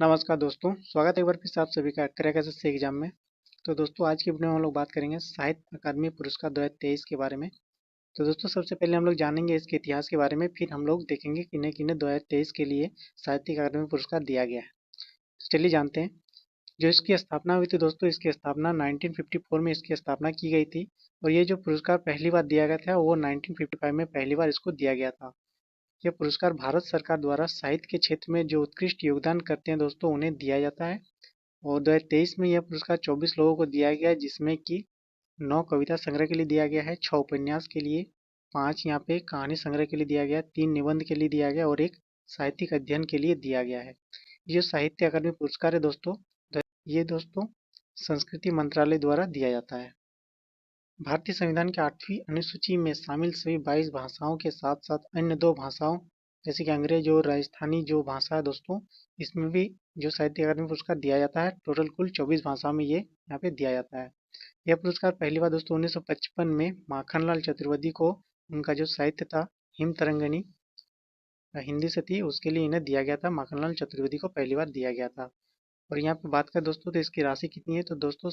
नमस्कार दोस्तों, स्वागत है एक बार फिर से आप सभी का क्रैक एसएससी एग्जाम में। तो दोस्तों आज की वीडियो में हम लोग बात करेंगे साहित्य अकादमी पुरस्कार 2023 के बारे में। तो दोस्तों सबसे पहले हम लोग जानेंगे इसके इतिहास के बारे में, फिर हम लोग देखेंगे किन्हें किन्हें 2023 के लिए साहित्य अकादमी पुरस्कार दिया गया है। तो चलिए जानते हैं। जो इसकी स्थापना हुई थी दोस्तों, इसकी स्थापना 1954 में इसकी स्थापना की गई थी। और ये जो पुरस्कार पहली बार दिया गया था वो 1955 में पहली बार इसको दिया गया था। यह पुरस्कार भारत सरकार द्वारा साहित्य के क्षेत्र में जो उत्कृष्ट योगदान करते हैं दोस्तों उन्हें दिया जाता है। और 2023 में यह पुरस्कार 24 लोगों को दिया गया है, जिसमें कि 9 कविता संग्रह के लिए दिया गया है, 6 उपन्यास के लिए, 5 यहाँ पे कहानी संग्रह के लिए दिया गया है, 3 निबंध के लिए दिया गया और एक साहित्यिक अध्ययन के लिए दिया गया है। ये साहित्य अकादमी पुरस्कार है दोस्तों, ये दोस्तों संस्कृति मंत्रालय द्वारा दिया जाता है। भारतीय संविधान की 8वीं अनुसूची में शामिल सभी 22 भाषाओं के साथ साथ अन्य 2 भाषाओं जैसे कि अंग्रेज और राजस्थानी जो भाषा है दोस्तों, इसमें भी जो साहित्य अकादमी पुरस्कार दिया जाता है। टोटल कुल 24 भाषाओं में ये यहाँ पे दिया जाता है। यह पुरस्कार पहली बार दोस्तों 1955 में माखनलाल चतुर्वेदी को, उनका जो साहित्य था हिम तरंगिणी हिंदी से थी, उसके लिए इन्हें दिया गया था। माखनलाल चतुर्वेदी को पहली बार दिया गया था। और यहाँ पे बात करें दोस्तों तो इसकी राशि कितनी है, तो दोस्तों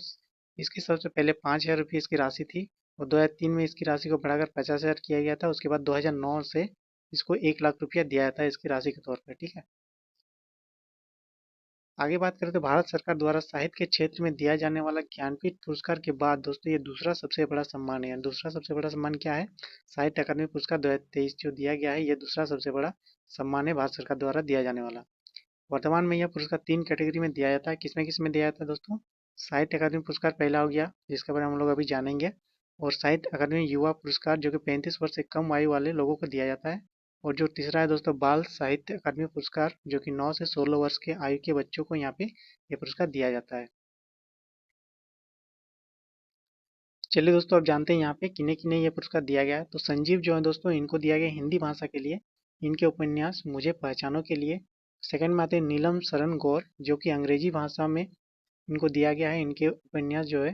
इसकी सबसे पहले 5,000 रुपये इसकी राशि थी। और 2003 में इसकी राशि को बढ़ाकर 50,000 किया गया था। उसके बाद 2009 से इसको 1 लाख रुपया दिया जाता है इसकी राशि के तौर पर। ठीक है, आगे बात करें तो भारत सरकार द्वारा साहित्य के क्षेत्र में दिया जाने वाला ज्ञानपीठ पुरस्कार के बाद दोस्तों ये दूसरा सबसे बड़ा सम्मान है। दूसरा सबसे बड़ा सम्मान क्या है? साहित्य अकादमी पुरस्कार 2023 जो दिया गया है, ये दूसरा सबसे बड़ा सम्मान है भारत सरकार द्वारा दिया जाने वाला। वर्तमान में यह पुरस्कार 3 कैटेगरी में दिया जाता है। किसमें किसमें दिया जाता है दोस्तों? साहित्य अकादमी पुरस्कार पहला हो गया, जिसके बारे में हम लोग अभी जानेंगे। और साहित्य अकादमी युवा पुरस्कार जो कि 35 वर्ष से कम आयु वाले लोगों को दिया जाता है। और जो तीसरा है दोस्तों बाल साहित्य अकादमी पुरस्कार, जो कि 9 से 16 वर्ष के आयु के बच्चों को यहाँ पे ये पुरस्कार दिया जाता है। चलिए दोस्तों अब जानते हैं यहाँ पे किन्हें किन्हें ये पुरस्कार दिया गया है। तो संजीव जो है दोस्तों, इनको दिया गया हिंदी भाषा के लिए, इनके उपन्यास मुझे पहचानो के लिए। सेकंड में आते हैं नीलम शरण गौर, जो कि अंग्रेजी भाषा में इनको दिया गया है। इनके उपन्यास जो है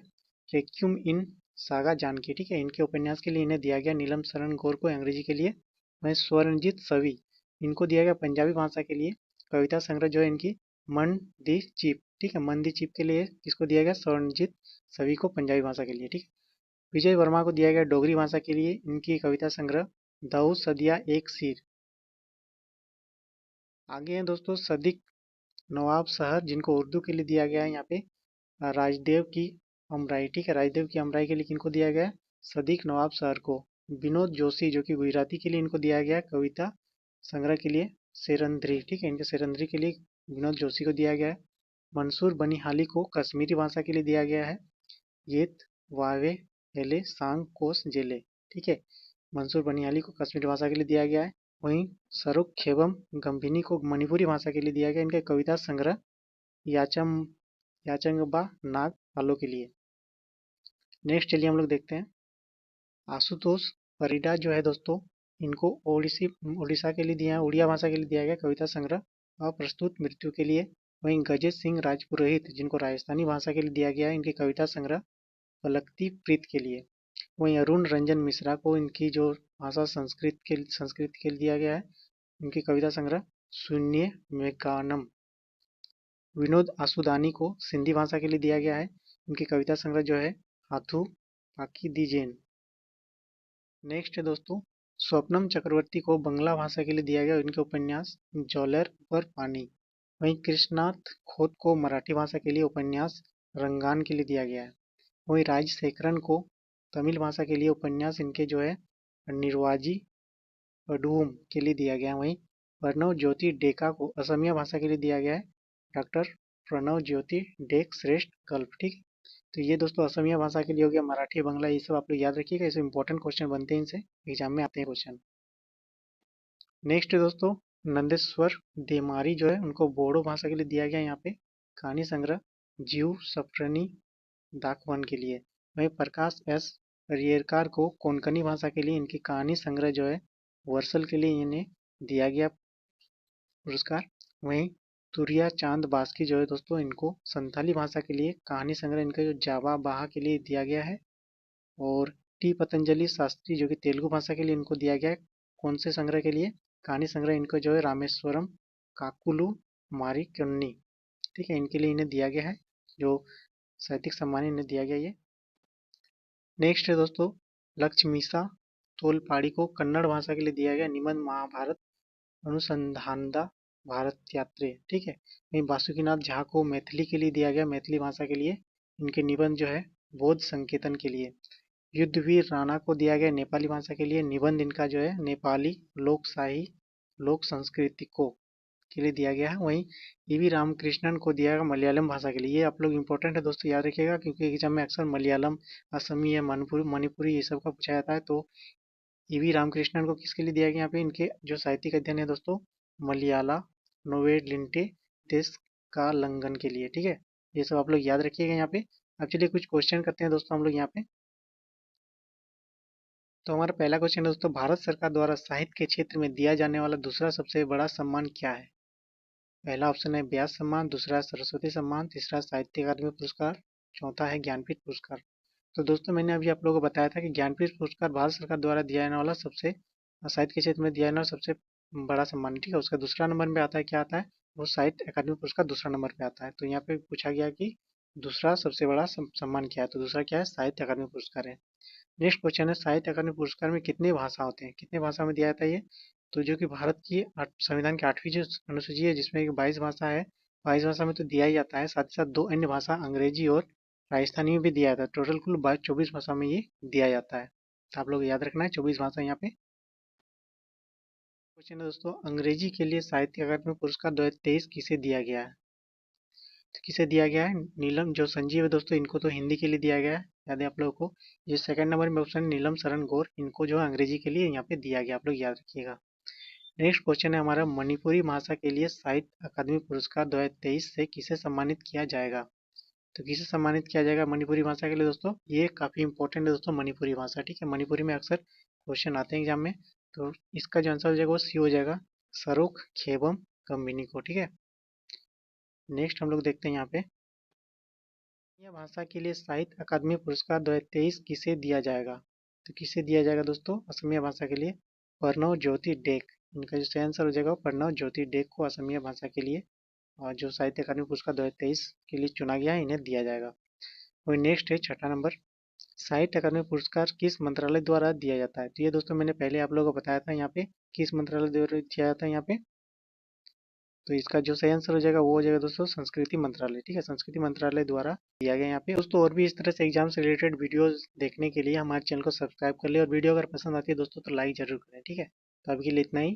रेक्यूम इन सागा जानकी, ठीक है, इनके उपन्यास के लिए इन्हें दिया गया नीलम शरण गौर को अंग्रेजी के लिए। वहीं स्वर्णजीत सवी, इनको दिया गया पंजाबी भाषा के लिए। कविता संग्रह जो है इनकी मन दी चीप, ठीक है, मन दी चीप के लिए इसको दिया गया स्वर्णजीत सवी को पंजाबी भाषा के लिए। ठीक है, विजय वर्मा को दिया गया डोगरी भाषा के लिए, इनकी कविता संग्रह दाऊद सदिया एक सिर। आगे हैं दोस्तों सदिक नवाब शहर, जिनको उर्दू के लिए दिया गया है यहाँ पे राजदेव की अमराई, ठीक है, राजदेव की अमराई के लिए किनको दिया गया है? सदीक नवाब सर को। विनोद जोशी जो कि गुजराती के लिए इनको दिया गया है कविता संग्रह के लिए सेरंद्री, ठीक है, इनके सेरंद्री के लिए विनोद जोशी को दिया गया है। मंसूर बनिहाली को कश्मीरी भाषा के लिए दिया गया है येत वावे हेले सांग कोस जेले, ठीक है, मंसूर बनिहाली को कश्मीरी भाषा के लिए दिया गया है। वहीं सरुख खेबम गंभिनी को मणिपुरी भाषा के लिए दिया गया इनके कविता संग्रह याचम याचंगबा नाग पालो के लिए। नेक्स्ट चलिए हम लोग देखते हैं आशुतोष परिडा जो है दोस्तों, इनको उड़ीसा के लिए दिया है, उड़िया भाषा के लिए दिया गया कविता संग्रह अप्रस्तुत मृत्यु के लिए। वहीं गजेश सिंह राजपुरोहित, जिनको राजस्थानी भाषा के लिए दिया गया है इनकी कविता संग्रह पलकती प्रीत के लिए। वहीं अरुण रंजन मिश्रा को इनकी जो भाषा संस्कृत के लिए दिया गया है, इनकी कविता संग्रह शून्य मेकानम। विनोद आसुदानी को सिंधी भाषा के लिए दिया गया है, इनकी कविता संग्रह जो है हाथू पाकी दी जैन। नेक्स्ट है दोस्तों स्वप्नम चक्रवर्ती को बंगला भाषा के लिए दिया गया इनके उपन्यास जौलर पर पानी। वहीं कृष्णनाथ खोत को मराठी भाषा के लिए उपन्यास रंगान के लिए दिया गया है। वहीं राजशेखरन को तमिल भाषा के लिए उपन्यास इनके जो है निर्वाजी पडुम के लिए दिया गया है। वहीं प्रणव ज्योति डेका को असमिया भाषा के लिए दिया गया है डॉक्टर प्रणव ज्योति डेक श्रेष्ठ गल्प, ठीक है। तो ये दोस्तों असमिया भाषा के लिए हो गया, मराठी बंगला ये सब आप लोग याद रखिएगा, इसे इंपॉर्टेंट क्वेश्चन बनते हैं, इनसे एग्जाम में आते हैं क्वेश्चन। नेक्स्ट दोस्तों नंदेश्वर देमारी जो है उनको बोडो भाषा के लिए दिया गया यहाँ पे कहानी संग्रह जीव सफरनी दाकवन के लिए। वहीं प्रकाश एस रियरकार को कोंकणी भाषा के लिए इनकी कहानी संग्रह जो है वर्सल के लिए इन्हें दिया गया पुरस्कार। वहीं तुरिया चांद बास्की जो है दोस्तों, इनको संथाली भाषा के लिए कहानी संग्रह इनका जो जावा बाहा के लिए दिया गया है। और टी पतंजलि शास्त्री जो कि तेलुगु भाषा के लिए इनको दिया गया है कौन से संग्रह के लिए? कहानी संग्रह इनको जो है रामेश्वरम काकुलू मारी कन्नी। ठीक है, इनके लिए इन्हें दिया गया है, जो साहित्यिक सम्मान इन्हें दिया गया ये। नेक्स्ट है दोस्तों लक्ष्मीसा तोलपाड़ी को कन्नड़ भाषा के लिए दिया गया निबंध महाभारत अनुसंधानदा भारत यात्रे, ठीक है। वहीं बासुकीनाथ झा को मैथिली के लिए दिया गया, मैथिली भाषा के लिए इनके निबंध जो है बौद्ध संकेतन के लिए। युद्धवीर राणा को दिया गया नेपाली भाषा के लिए निबंध, इनका जो है नेपाली लोकशाही लोक संस्कृति को के लिए दिया गया है। वहीं ईवी रामकृष्णन को दिया गया मलयालम भाषा के लिए। ये आप लोग इंपॉर्टेंट है दोस्तों, याद रखिएगा, क्योंकि एग्जाम में अक्सर मलयालम, असमी या मणिपुरी ये सब का पूछा जाता है। तो ईवी रामकृष्णन को किसके लिए दिया गया यहाँ पे, इनके जो साहित्यिक अध्ययन है दोस्तों मलयाला नोवेलिंटे देश का लंघन के लिए, ठीक है। ये सब आप लोग याद रखिएगा यहाँ पे। अब चलिए कुछ क्वेश्चन करते हैं दोस्तों हम लोग यहाँ पे। तो हमारा पहला क्वेश्चन है दोस्तों, भारत सरकार द्वारा साहित्य के क्षेत्र में दिया जाने वाला दूसरा सबसे बड़ा सम्मान क्या है? पहला ऑप्शन है व्यास सम्मान, दूसरा सरस्वती सम्मान, तीसरा साहित्य अकादमी पुरस्कार, चौथा है ज्ञानपीठ पुरस्कार। तो दोस्तों मैंने अभी आप लोगों को बताया था कि ज्ञानपीठ पुरस्कार भारत सरकार द्वारा दिया जाने वाला सबसे साहित्य के क्षेत्र में दिया जाने वाला सबसे बड़ा सम्मान, ठीक है। उसका दूसरा नंबर में आता है, क्या आता है वो साहित्य अकादमी पुरस्कार दूसरा नंबर पे आता है। तो यहाँ पे पूछा गया कि दूसरा सबसे बड़ा सम्मान क्या है, तो दूसरा क्या है, साहित्य अकादमी पुरस्कार है। नेक्स्ट क्वेश्चन है साहित्य अकादमी पुरस्कार में कितने भाषा होते हैं, कितने भाषा में दिया जाता है ये? तो जो कि भारत की संविधान की 8वीं जो अनुसूची है जिसमें 22 भाषा है, 22 भाषा में तो दिया ही जाता है, साथ ही साथ 2 अन्य भाषा अंग्रेजी और राजस्थानी में भी दिया जाता है। टोटल कुल 24 भाषा में ये दिया जाता है। तो आप लोग याद रखना है 24 भाषा यहाँ पे। क्वेश्चन है दोस्तों अंग्रेजी के लिए साहित्य अकादमी पुरस्कार 2023 किसे दिया गया है? तो किसे दिया गया है? नीलम जो संजीव है दोस्तों, इनको तो हिंदी के लिए दिया गया है, याद है आप लोगों को। ये सेकंड नंबर में ऑप्शन नीलम शरण गौर, इनको जो है अंग्रेजी के लिए यहाँ पे दिया गया, आप लोग याद रखिएगा। नेक्स्ट क्वेश्चन है हमारा मणिपुरी भाषा के लिए साहित्य अकादमी पुरस्कार 2023 से किसे सम्मानित किया जाएगा? तो किसे सम्मानित किया जाएगा मणिपुरी भाषा के लिए दोस्तों? ये काफी इंपॉर्टेंट है दोस्तों मणिपुरी भाषा, ठीक है। मणिपुरी में अक्सर क्वेश्चन आते हैं एग्जाम में, तो इसका जो आंसर हो जाएगा वो सी हो जाएगा, सरोख खेबम कम्बिनी को, ठीक है। नेक्स्ट हम लोग देखते हैं यहाँ पे असमिया भाषा के लिए साहित्य अकादमी पुरस्कार 2023 किसे दिया जाएगा? तो किसे दिया जाएगा दोस्तों असमिया भाषा के लिए? प्रणव ज्योति डेक, इनका जो सही आंसर हो जाएगा प्रणव ज्योति डेक को असमिया भाषा के लिए और जो साहित्य अकादमी पुरस्कार 2023 के लिए चुना गया है इन्हें दिया जाएगा। वही नेक्स्ट है छठा नंबर, साहित्य अकादमी पुरस्कार किस मंत्रालय द्वारा दिया जाता है? तो ये दोस्तों मैंने पहले आप लोगों को बताया था यहाँ पे किस मंत्रालय द्वारा दिया जाता है यहाँ पे। तो इसका जो सही आंसर हो जाएगा वो हो जाएगा दोस्तों संस्कृति मंत्रालय, ठीक है। संस्कृति मंत्रालय द्वारा दिया गया यहाँ पे दोस्तों। और भी इस तरह से एग्जाम से रिलेटेड वीडियोस देखने के लिए हमारे चैनल को सब्सक्राइब कर ले, और वीडियो अगर पसंद आती है दोस्तों तो लाइक जरूर करें, ठीक है। तो अभी के लिए इतना ही।